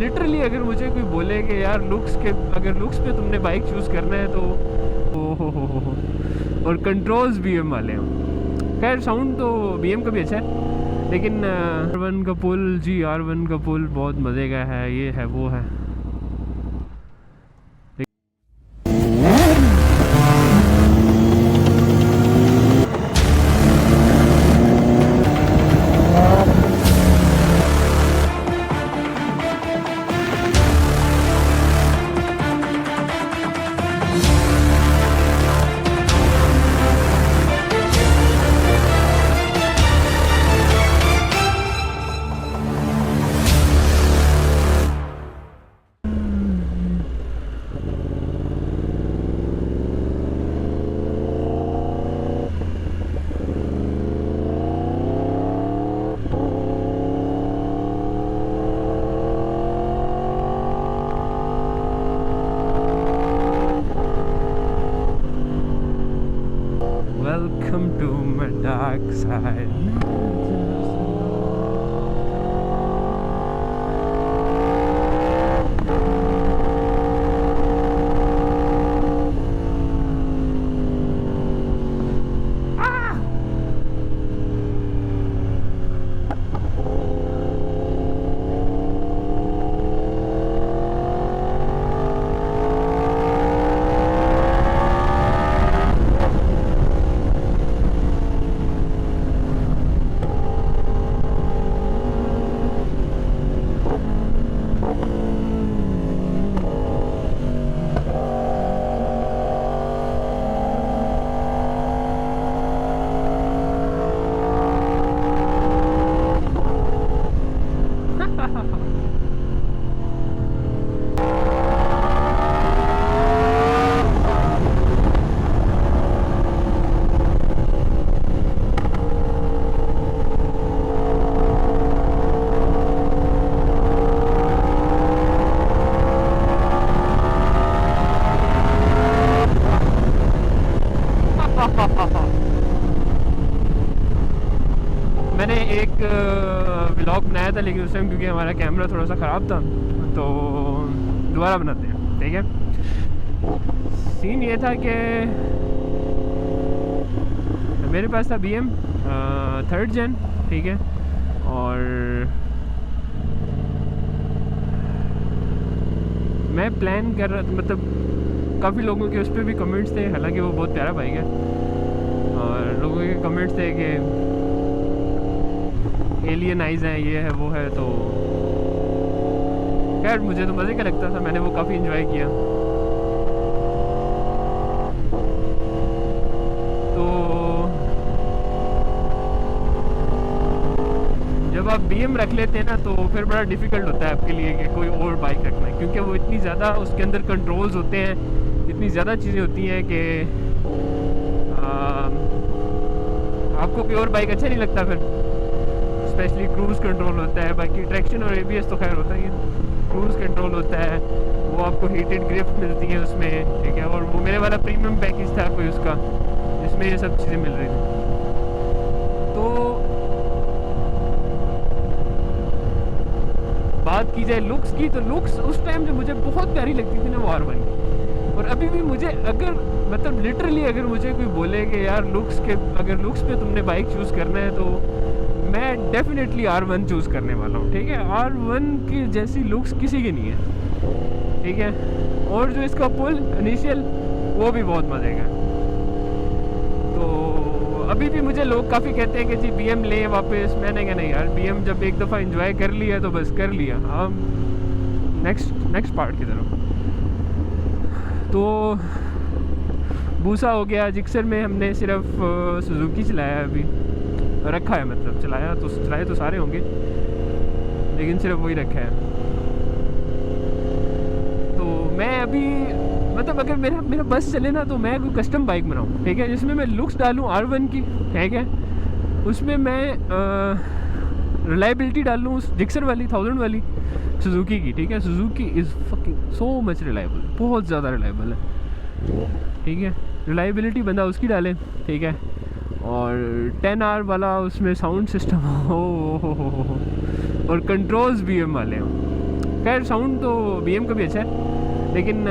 Literally अगर मुझे कोई बोले कि यार अगर लुक्स पे तुमने बाइक चूज़ करना है तो ओ हो। और कंट्रोल्स BM वाले हैं। खैर साउंड तो BM का भी अच्छा है, लेकिन R1 का पुल जी, R1 का पुल बहुत मज़े का है, ये है वो है। Welcome to my dark side. मैंने एक व्लॉग बनाया था, लेकिन उस टाइम क्योंकि हमारा कैमरा थोड़ा सा ख़राब था तो दोबारा बनाते हैं, ठीक है। सीन ये था कि मेरे पास था BM 3rd Gen, ठीक है, और मैं प्लान कर रहा था, मतलब काफ़ी लोगों के उस पर भी कमेंट्स थे, हालांकि वो बहुत प्यारा बाइक है, और लोगों के कमेंट्स थे कि एलियन आइज़ हैं, ये है वो है, तो खैर मुझे तो मज़े का लगता था, मैंने वो काफ़ी इन्जॉय किया। तो जब आप BM रख लेते हैं ना तो फिर बड़ा डिफ़िकल्ट होता है आपके लिए कि कोई और बाइक रखना, क्योंकि वो इतनी ज़्यादा उसके अंदर कंट्रोल्स होते हैं, इतनी ज़्यादा चीज़ें होती हैं कि आपको कोई और बाइक अच्छा नहीं लगता फिर। स्पेशली क्रूज़ कंट्रोल होता है, बाकी ट्रैक्शन और ABS तो खैर होता ही है, क्रूज़ कंट्रोल होता है, वो आपको हीटेड ग्रिप मिलती है उसमें, ठीक है, और वो मेरे वाला प्रीमियम पैकेज था कोई उसका, जिसमें ये सब चीज़ें मिल रही थी। तो बात की जाए लुक्स की, तो लुक्स उस टाइम जो मुझे बहुत प्यारी लगती थी ना वो R1 की, और अभी भी मुझे अगर मतलब लिटरली अगर मुझे कोई बोले कि यार अगर लुक्स पे तुमने बाइक चूज़ करना है तो मैं डेफिनेटली R1 चूज़ करने वाला हूँ, ठीक है। R1 की जैसी लुक्स किसी की नहीं है, ठीक है, और जो इसका पुल इनिशियल वो भी बहुत मज़े का है। तो अभी भी मुझे लोग काफ़ी कहते हैं कि जी BM ले वापस, मैंने कहा नहीं यार, BM जब एक दफ़ा एंजॉय कर लिया तो बस कर लिया, हम नेक्स्ट पार्ट की तरफ। तो बूसा हो गया, जिक्सर में हमने सिर्फ सुजुकी चलाया अभी, रखा है, मतलब चलाए तो सारे होंगे, लेकिन सिर्फ वही रखा है। तो मैं अभी मतलब अगर मेरा बस चले ना तो मैं कोई कस्टम बाइक बनाऊँ, ठीक है, जिसमें मैं लुक्स डालूँ R1 की, ठीक है, उसमें मैं रिलायबिलिटी डाल लूँ उस जिक्सर वाली 1000 वाली सुजुकी की, ठीक है। Suzuki is fucking so much reliable, बहुत ज़्यादा रिलायबल है, ठीक है। रिलायबिलिटी बंदा उसकी डाले, ठीक है, और 10R वाला उसमें साउंड सिस्टम हो, और कंट्रोल्स BM वाले हैं, खैर साउंड तो BM का भी अच्छा है, लेकिन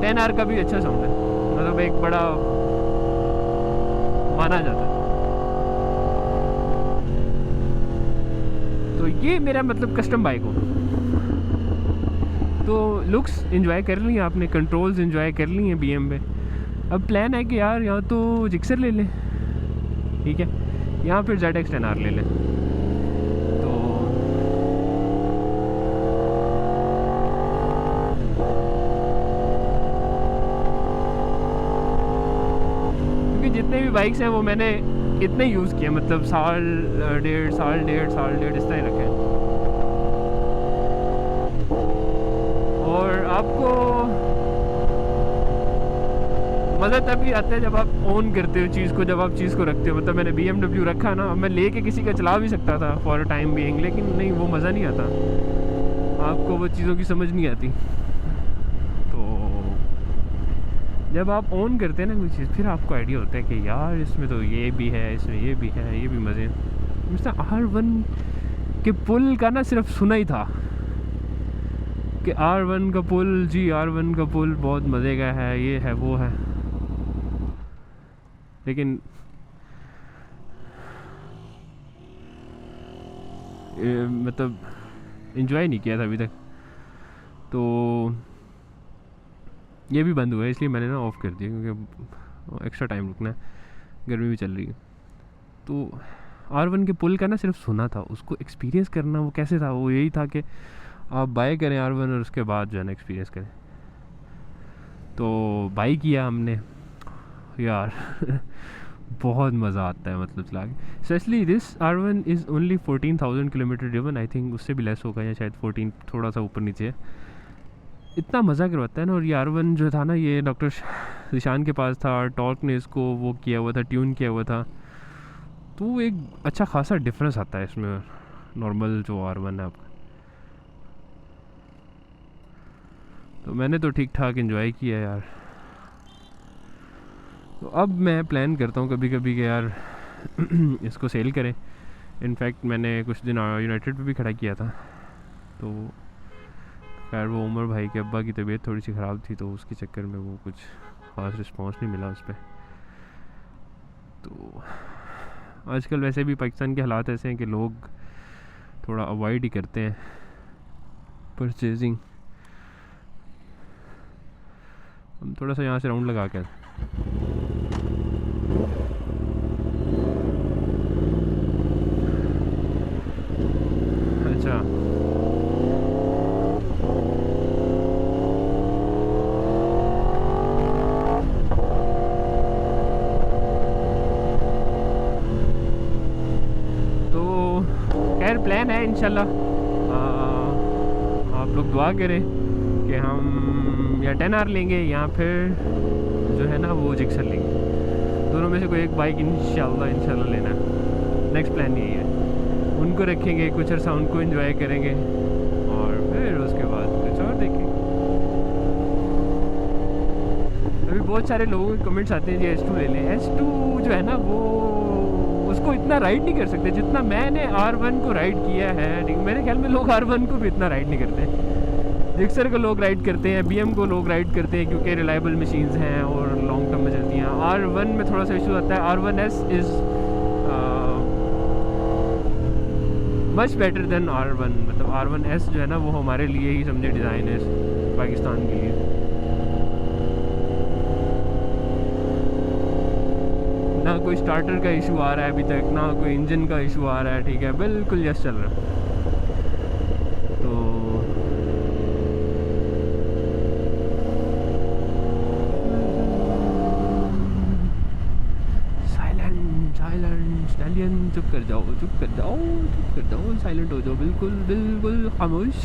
10R का भी अच्छा साउंड है, मतलब एक बड़ा माना जाता है। तो ये मेरा मतलब कस्टम बाइक हो। तो लुक्स एंजॉय कर ली आपने, कंट्रोल्स एंजॉय कर ली हैं BM पे। अब प्लान है कि यार यहाँ तो जिक्सर ले लें, ठीक है, यहाँ फिर ZX 10R ले लें। तो क्योंकि जितने भी बाइक्स हैं वो मैंने इतने यूज़ किए, मतलब साल डेढ़ इस तरह रखे हैं। और आपको मज़ा तभी आता है जब आप ओन करते हो चीज़ को, जब आप चीज़ को रखते हो। मतलब मैंने BMW रखा ना, मैं लेके किसी का चला भी सकता था फॉर टाइम बीइंग, लेकिन नहीं, वो मज़ा नहीं आता, आपको वो चीज़ों की समझ नहीं आती। तो जब आप ओन करते हैं ना कोई चीज़, फिर आपको आइडिया होता है कि यार इसमें तो ये भी है, इसमें ये भी है, ये भी मज़े हैं। मिस्टर R1 के पुल का ना सिर्फ सुना ही था कि R1 का पुल, जी R1 का पुल बहुत मज़े का है, ये है वो है, लेकिन मतलब इन्जॉय नहीं किया था अभी तक। तो ये भी बंद हुआ है, इसलिए मैंने ना ऑफ़ कर दिया, क्योंकि एक्स्ट्रा टाइम रुकना है, गर्मी भी चल रही है। तो R1 के पुल का ना सिर्फ सुना था, उसको एक्सपीरियंस करना वो कैसे था, वो यही था कि आप बाय करें R1 और उसके बाद जो है ना एक्सपीरियंस करें। तो बाई किया हमने यार बहुत मज़ा आता है मतलब चला के। Specially this R1 is only 14,000 kilometre driven, I think उससे भी लेस होगा, या शायद 14, थोड़ा सा ऊपर नीचे है। इतना मज़ा करवाता है ना। और ये R1 जो था ना, ये डॉक्टर ज़ीशान के पास था, टॉर्क ने इसको वो किया हुआ था, ट्यून किया हुआ था, तो एक अच्छा खासा डिफरेंस आता है इसमें नॉर्मल जो R1 है आपका। तो मैंने तो ठीक ठाक एंजॉय किया यार। तो अब मैं प्लान करता हूँ कभी कभी कि यार इसको सेल करें। इनफैक्ट मैंने कुछ दिन यूनाइटेड पे भी खड़ा किया था, तो खैर वो उमर भाई के अब्बा की तबीयत थोड़ी सी ख़राब थी, तो उसके चक्कर में वो कुछ ख़ास रिस्पांस नहीं मिला उस पर। तो आजकल वैसे भी पाकिस्तान के हालात ऐसे हैं कि लोग थोड़ा अवॉइड ही करते हैं परचेजिंग। हम थोड़ा सा यहाँ से राउंड लगा कर अच्छा तो खैर प्लान है इंशाल्लाह, आप लोग दुआ करें कि हम या 10R लेंगे या फिर जो है ना वो जिक्सर लेंगे, दोनों में से कोई एक बाइक इंशाल्लाह लेना है। नेक्स्ट प्लान यही है, उनको रखेंगे, कुछ अर्सा उनको एंजॉय करेंगे और फिर उसके बाद कुछ और देखेंगे। अभी बहुत सारे लोगों के कमेंट्स आते हैं जी S2 ले लें। S2 जो है ना वो उसको इतना राइड नहीं कर सकते जितना मैंने R1 को राइड किया है। मेरे ख्याल में लोग R1 को भी इतना राइड नहीं करते। जिक्सर को लोग राइड करते हैं, BM को लोग राइड करते हैं क्योंकि रिलायबल मशीन्स हैं और लॉन्ग टर्म में चलती हैं। R1 में थोड़ा सा इशू आता है। R1S is much better than R1। मतलब R1S जो है ना वो हमारे लिए ही समझे डिज़ाइन है पाकिस्तान के लिए। ना कोई स्टार्टर का इशू आ रहा है अभी तक, ना कोई इंजन का इशू आ रहा है, ठीक है, बिल्कुल यस चल रहा है। तो साइलेंट स्टैलियन, चुप कर जाओ, साइलेंट हो जाओ, बिल्कुल खामोश।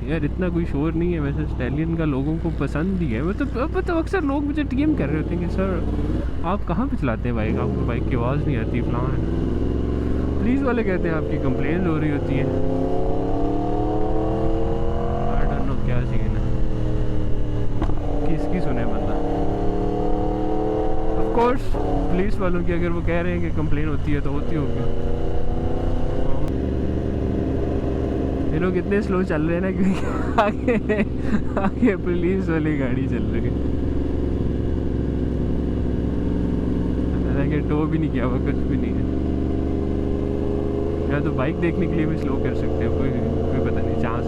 यार इतना कोई शोर नहीं है वैसे, स्टैलियन का लोगों को पसंद ही है। मतलब अक्सर लोग मुझे TM कर रहे होते हैं कि सर आप कहाँ पे चलाते हैं बाइक, आपको बाइक की आवाज़ नहीं आती, फलां है। पुलिस वाले कहते हैं आपकी कंप्लेन हो रही होती है। आई डोंट नो क्या सीन है, किसकी सुने बंदा। कोर्स पुलिस वालों की अगर वो कह रहे हैं कि कंप्लेन होती है तो होती होगी। ये लोग इतने स्लो चल रहे हैं ना क्योंकि आगे आगे पुलिस वाली गाड़ी चल रही है। हालांकि टो भी नहीं किया हुआ, कुछ भी नहीं है। या तो बाइक देखने के लिए भी स्लो कर सकते हैं, कोई कोई पता नहीं, चांस